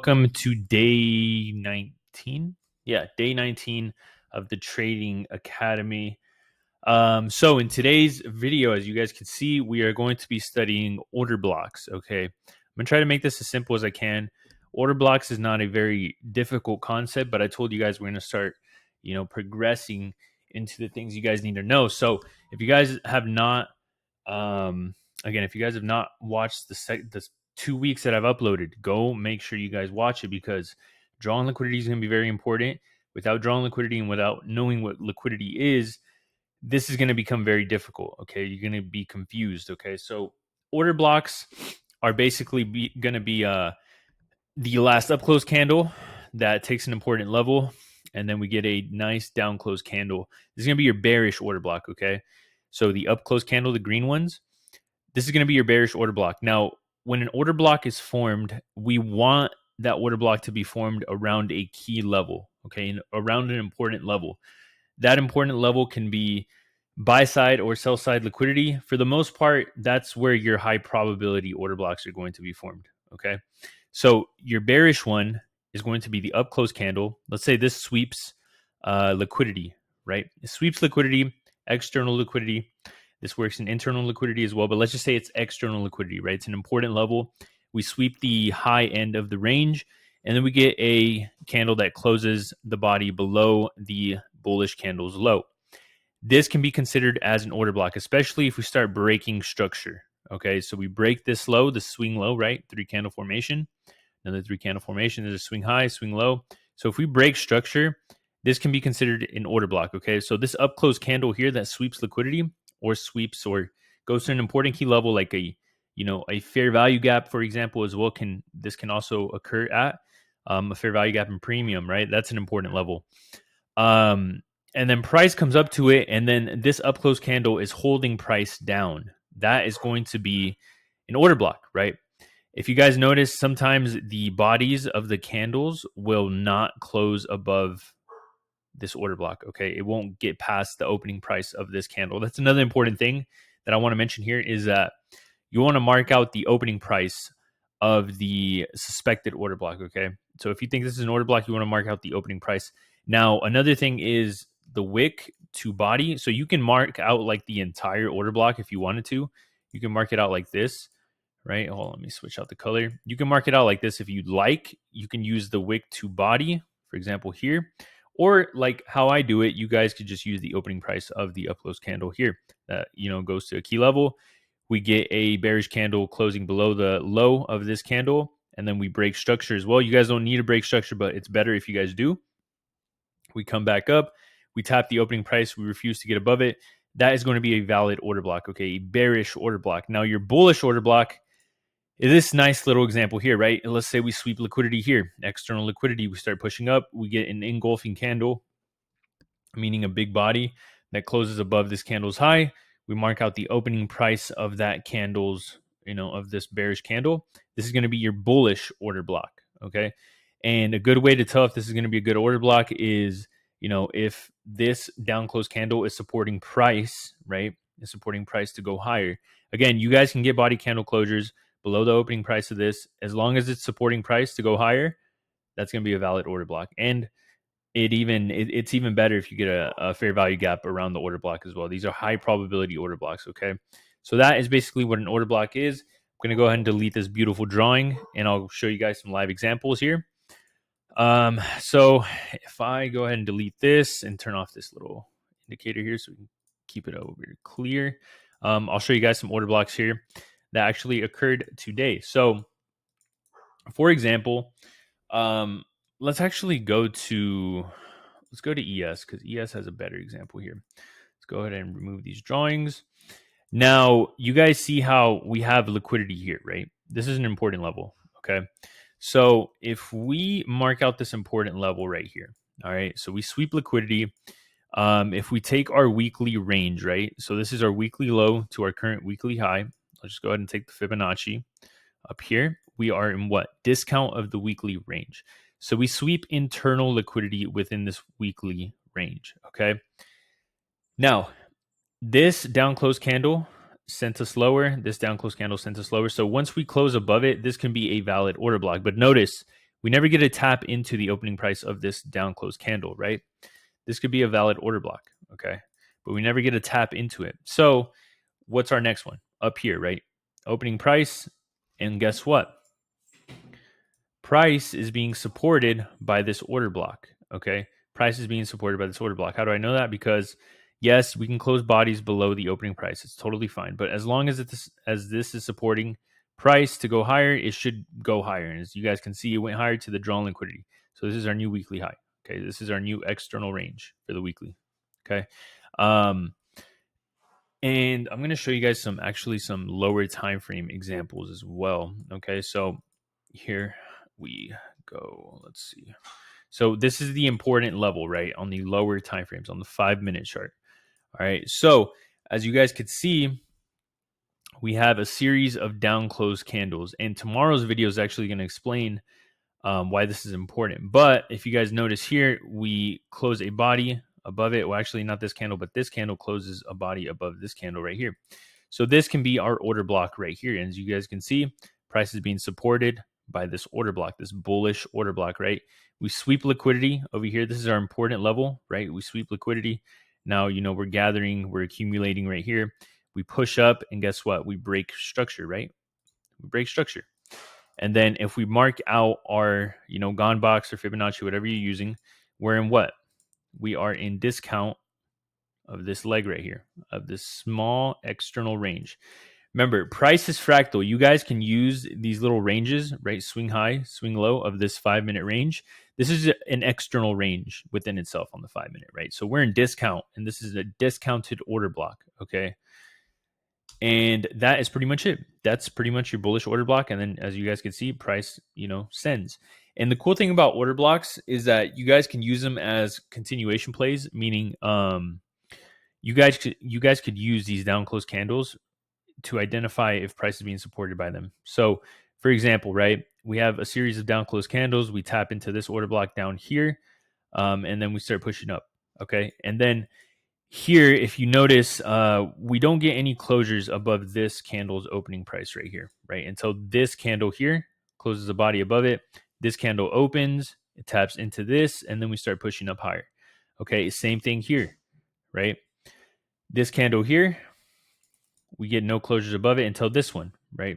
Welcome to day 19. Yeah, day 19 of the Trading Academy. So in today's video, as you guys can see, we are going to be studying order blocks. Okay, I'm gonna try to make this as simple as I can. Order blocks is not a very difficult concept, but I told you guys we're gonna start, progressing into the things you guys need to know. So if you guys have not, if you guys have not watched the 2 weeks that I've uploaded, go make sure you guys watch it, because drawing liquidity is going to be very important. Without drawing liquidity and without knowing what liquidity is, this is going to become very difficult. Okay, you're going to be confused. Okay, so order blocks are basically going to be the last up close candle that takes an important level, and then we get a nice down close candle. This is going to be your bearish order block. Okay, so the up close candle, the green ones, this is going to be your bearish order block. Now, when an order block is formed, we want that order block to be formed around a key level, okay, and around an important level. That important level can be buy side or sell side liquidity. For the most part, that's where your high probability order blocks are going to be formed, okay? So your bearish one is going to be the up close candle. Let's say this sweeps liquidity, right? It sweeps liquidity, external liquidity. This works in internal liquidity as well, but let's just say it's external liquidity, right? It's an important level. We sweep the high end of the range, and then we get a candle that closes the body below the bullish candle's low. This can be considered as an order block, especially if we start breaking structure. Okay, so we break this low, the swing low, right? 3 candle formation. Another 3 candle formation. There's a swing high, swing low. So if we break structure, this can be considered an order block. Okay, so this up close candle here that sweeps liquidity, or sweeps or goes to an important key level, like a fair value gap, for example, as well, can also occur at a fair value gap and premium, right? That's an important level. And then price comes up to it, and then this up close candle is holding price down. That is going to be an order block, right? If you guys notice, sometimes the bodies of the candles will not close above this order block. Okay, it won't get past the opening price of this candle. That's another important thing that I want to mention here, is that you want to mark out the opening price of the suspected order block. Okay, so if you think this is an order block, you want to mark out the opening price. Now, another thing is the wick to body. So you can mark out like the entire order block if you wanted to. You can mark it out like this, right? Hold on, let me switch out the color. You can mark it out like this if you'd like. You can use the wick to body, for example, here. Or like how I do it, you guys could just use the opening price of the up close candle here that, goes to a key level. We get a bearish candle closing below the low of this candle, and then we break structure as well. You guys don't need to break structure, but it's better if you guys do. We come back up, we tap the opening price, we refuse to get above it. That is going to be a valid order block, okay? A bearish order block. Now, your bullish order block is this nice little example here, right? Let's say we sweep liquidity here, external liquidity, we start pushing up, we get an engulfing candle, meaning a big body that closes above this candle's high. We mark out the opening price of that candle's, of this bearish candle. This is going to be your bullish order block, okay? And a good way to tell if this is going to be a good order block is, if this down close candle is supporting price, right? Is supporting price to go higher. Again, you guys can get body candle closures below the opening price of this. As long as it's supporting price to go higher, that's going to be a valid order block. And it's even better if you get a fair value gap around the order block as well. These are high probability order blocks, okay? So that is basically what an order block is. I'm going to go ahead and delete this beautiful drawing, and I'll show you guys some live examples here. So if I go ahead and delete this and turn off this little indicator here so we can keep it over clear, I'll show you guys some order blocks here that actually occurred today. So for example, let's go to ES, because ES has a better example here. Let's go ahead and remove these drawings. Now, you guys see how we have liquidity here, right? This is an important level, okay? So if we mark out this important level right here, all right, so we sweep liquidity. If we take our weekly range, right, so this is our weekly low to our current weekly high. I'll just go ahead and take the Fibonacci up here. We are in what? Discount of the weekly range. So we sweep internal liquidity within this weekly range, okay? Now, this down close candle sent us lower. This down close candle sent us lower. So once we close above it, this can be a valid order block. But notice, we never get to tap into the opening price of this down close candle, right? This could be a valid order block, okay? But we never get to tap into it. So what's our next one? Up here, right? Opening price, and guess what? Price is being supported by this order block, okay? Price is being supported by this order block. How do I know that? Because yes, we can close bodies below the opening price. It's totally fine. But as long as this is supporting price to go higher, it should go higher. And as you guys can see, it went higher to the drawn liquidity. So this is our new weekly high. Okay, this is our new external range for the weekly. Okay. And I'm going to show you guys some lower time frame examples as well. Okay, so here we go. Let's see. So this is the important level, right, on the lower time frames on the 5-minute chart. All right. So as you guys could see, we have a series of down close candles, and tomorrow's video is actually going to explain why this is important. But if you guys notice here, we close a body above it. Well, actually not this candle, but this candle closes a body above this candle right here. So this can be our order block right here. And as you guys can see, price is being supported by this order block, this bullish order block, right? We sweep liquidity over here. This is our important level, right? We sweep liquidity. Now, we're gathering, we're accumulating right here. We push up, and guess what? We break structure, right? We break structure. And then if we mark out our, gone box or Fibonacci, whatever you're using, we're in what? We are in discount of this leg right here, of this small external range. Remember, price is fractal. You guys can use these little ranges, right? Swing high, swing low of this 5-minute range. This is an external range within itself on the 5-minute, right? So we're in discount, and this is a discounted order block, okay? And that is pretty much it. That's pretty much your bullish order block. And then as you guys can see, price, sends. And the cool thing about order blocks is that you guys can use them as continuation plays, meaning you guys could use these down close candles to identify if price is being supported by them. So for example, right, we have a series of down close candles. We tap into this order block down here, and then we start pushing up. Okay. And then here, if you notice, we don't get any closures above this candle's opening price right here, right? Until this candle here closes a body above it. This candle opens, it taps into this, and then we start pushing up higher. Okay, same thing here, right? This candle here, we get no closures above it until this one, right?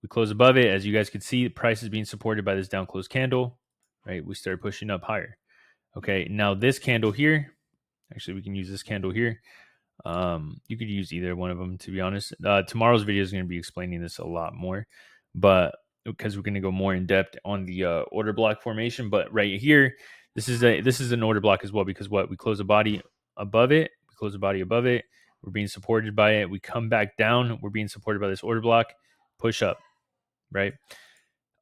We close above it. As you guys can see, the price is being supported by this down close candle, right? We start pushing up higher. Okay, now this candle here, actually, we can use this candle here. You could use either one of them, to be honest. Tomorrow's video is going to be explaining this a lot more, but because we're going to go more in depth on the order block formation. But right here, this is an order block as well, because what, we close a body above it, we're being supported by it. We come back down, we're being supported by this order block, push up, right?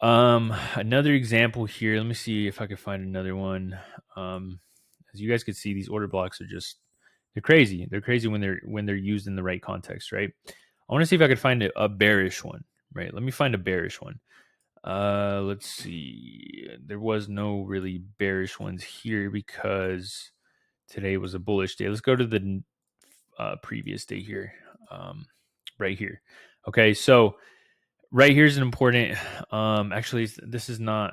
Another example here. Let me see if I can find another one. As you guys can see, these order blocks are they're crazy. They're crazy when they're used in the right context, right? I want to see if I could find a bearish one, right? Let me find a bearish one. Let's see. There was no really bearish ones here because today was a bullish day. Let's go to the previous day here, right here. Okay, so right here is an important. Actually, this is not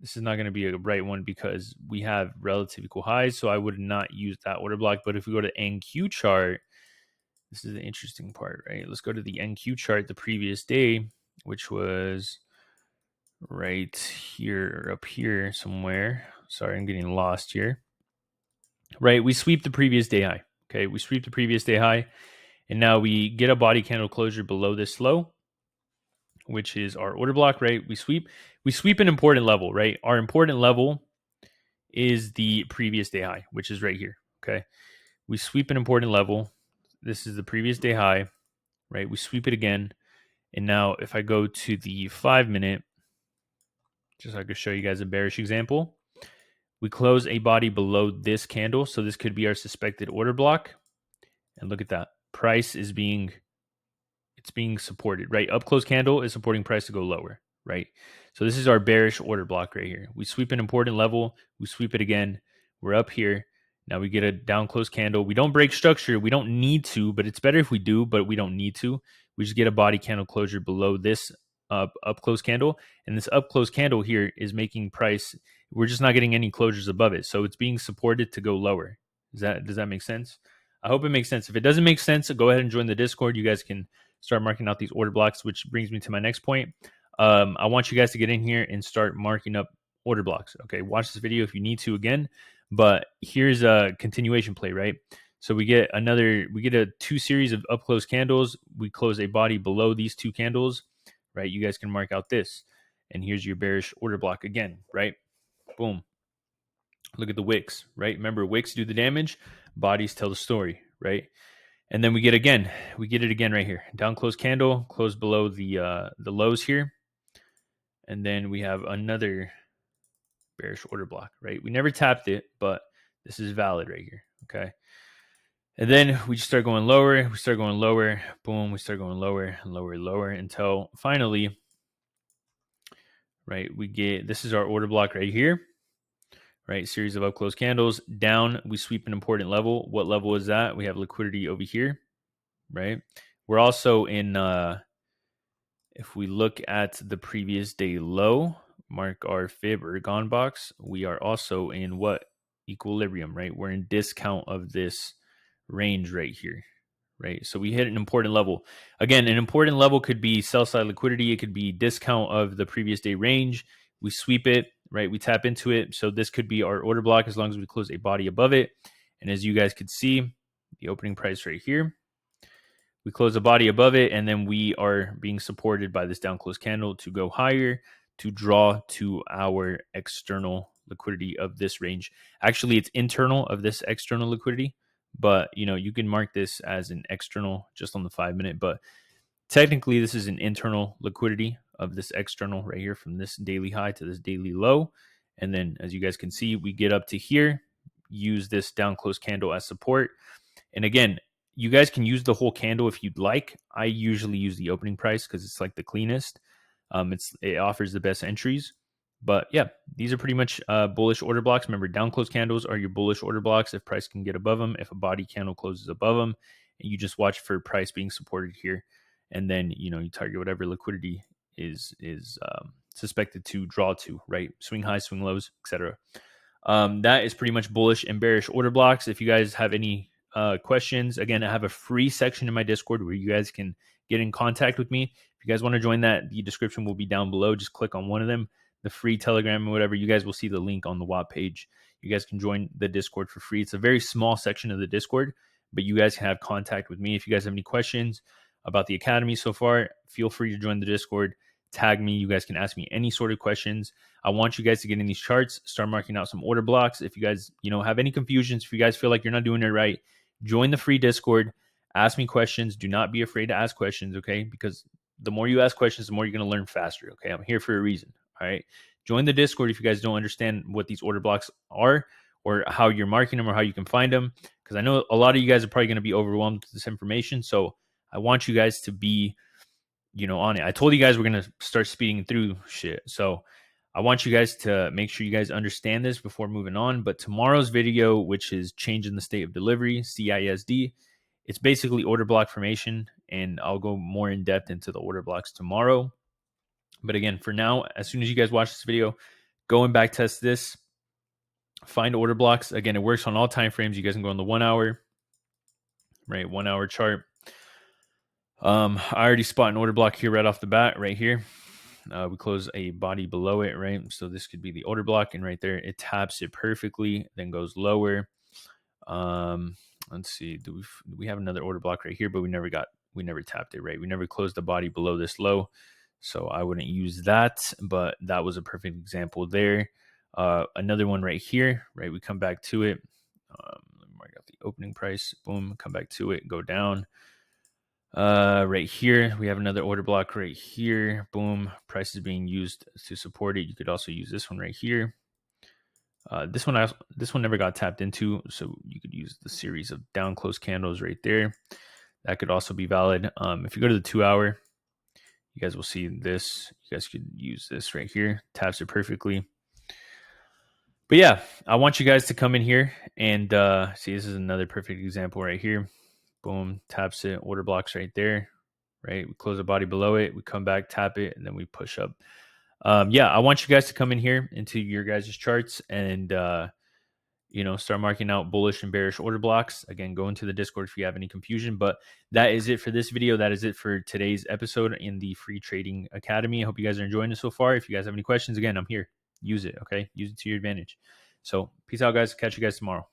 going to be a right one because we have relative equal highs, so I would not use that order block. But if we go to NQ chart, this is the interesting part, right? Let's go to the NQ chart the previous day, which was right here or up here somewhere. Sorry, I'm getting lost here. Right, we sweep the previous day high. Okay, we sweep the previous day high, and now we get a body candle closure below this low, which is our order block, right? We sweep an important level, right? Our important level is the previous day high, which is right here, okay? We sweep an important level. This is the previous day high, right? We sweep it again. And now if I go to the 5-minute, just so I could show you guys a bearish example, we close a body below this candle. So this could be our suspected order block. And look at that. Price is being supported, right? Up close candle is supporting price to go lower, right? So this is our bearish order block right here. We sweep an important level. We sweep it again. We're up here. Now we get a down close candle. We don't break structure. We don't need to, but it's better if we do, but we don't need to. We just get a body candle closure below this up close candle, and this up close candle here is making price. We're just not getting any closures above it, so it's being supported to go lower. Does that make sense? I hope it makes sense. If it doesn't make sense, go ahead and join the Discord. You guys can start marking out these order blocks, which brings me to my next point. I want you guys to get in here and start marking up order blocks. Okay, watch this video if you need to again, but here's a continuation play, right? So we get a 2 series of up close candles. We close a body below these 2 candles, right? You guys can mark out this, and here's your bearish order block again, right? Boom. Look at the wicks, right? Remember, wicks do the damage, bodies tell the story, right? And then we get it again right here. Down close candle, close below the lows here. And then we have another bearish order block, right? We never tapped it, but this is valid right here, okay? And then we just start going lower. Boom, we start going lower and lower until finally, right, this is our order block right here, right? Series of up close candles. Down, we sweep an important level. What level is that? We have liquidity over here, right? We're also in, if we look at the previous day low, mark our fib or gone box, we are also in what? Equilibrium, right? We're in discount of this range right here, right? So we hit an important level. Again, an important level could be sell side liquidity. It could be discount of the previous day range. We sweep it, right? We tap into it. So this could be our order block as long as we close a body above it. And as you guys could see, the opening price right here, we close a body above it, and then we are being supported by this down close candle to go higher, to draw to our external liquidity of this range. Actually, it's internal of this external liquidity, but you can mark this as an external just on the 5-minute, but technically this is an internal liquidity of this external right here from this daily high to this daily low. And then as you guys can see, we get up to here, use this down close candle as support. And again, you guys can use the whole candle if you'd like. I usually use the opening price because it's like the cleanest. It offers the best entries. But yeah, these are pretty much bullish order blocks. Remember, down close candles are your bullish order blocks if price can get above them, if a body candle closes above them, and you just watch for price being supported here. And then, you target whatever liquidity is suspected to draw to, right? Swing highs, swing lows, etc. That is pretty much bullish and bearish order blocks. If you guys have any questions, again, I have a free section in my Discord where you guys can get in contact with me. If you guys want to join that, the description will be down below. Just click on one of them, the free Telegram or whatever. You guys will see the link on the WAP page. You guys can join the Discord for free. It's a very small section of the Discord, but you guys can have contact with me. If you guys have any questions about the Academy so far, feel free to join the Discord. Tag me. You guys can ask me any sort of questions. I want you guys to get in these charts, start marking out some order blocks. If you guys, have any confusions, if you guys feel like you're not doing it right, join the free Discord. Ask me questions. Do not be afraid to ask questions, okay? Because the more you ask questions, the more you're going to learn faster, okay? I'm here for a reason, all right? Join the Discord if you guys don't understand what these order blocks are or how you're marking them or how you can find them, because I know a lot of you guys are probably going to be overwhelmed with this information. So I want you guys to be, on it. I told you guys we're going to start speeding through shit. So I want you guys to make sure you guys understand this before moving on. But tomorrow's video, which is changing the state of delivery, CISD, it's basically order block formation, and I'll go more in depth into the order blocks tomorrow. But again, for now, as soon as you guys watch this video, go and back test this, find order blocks. Again, it works on all time frames. You guys can go on the 1 hour, right? 1 hour chart. I already spot an order block here right off the bat, right here. We close a body below it, right? So this could be the order block, and right there, it taps it perfectly, then goes lower. Let's see, do we have another order block right here, but we never tapped it, right? We never closed the body below this low, so I wouldn't use that, but that was a perfect example there. Another one right here, right? We come back to it. Let me mark out the opening price. Boom, come back to it, go down. Right here, we have another order block right here. Boom, price is being used to support it. You could also use this one right here. This one never got tapped into, so you could use the series of down close candles right there. That could also be valid. If you go to the 2 hour, you guys will see this. You guys could use this right here. Taps it perfectly. But yeah, I want you guys to come in here and see, this is another perfect example right here. Boom, taps it, order blocks right there. right? We close the body below it, we come back, tap it, and then we push up. Yeah, I want you guys to come in here into your guys' charts and start marking out bullish and bearish order blocks. Again, go into the Discord if you have any confusion. But that is it for this video. That is it for today's episode in the Free Trading Academy. I hope you guys are enjoying it so far. If you guys have any questions, again, I'm here. Use it, okay? Use it to your advantage. So peace out, guys. Catch you guys tomorrow.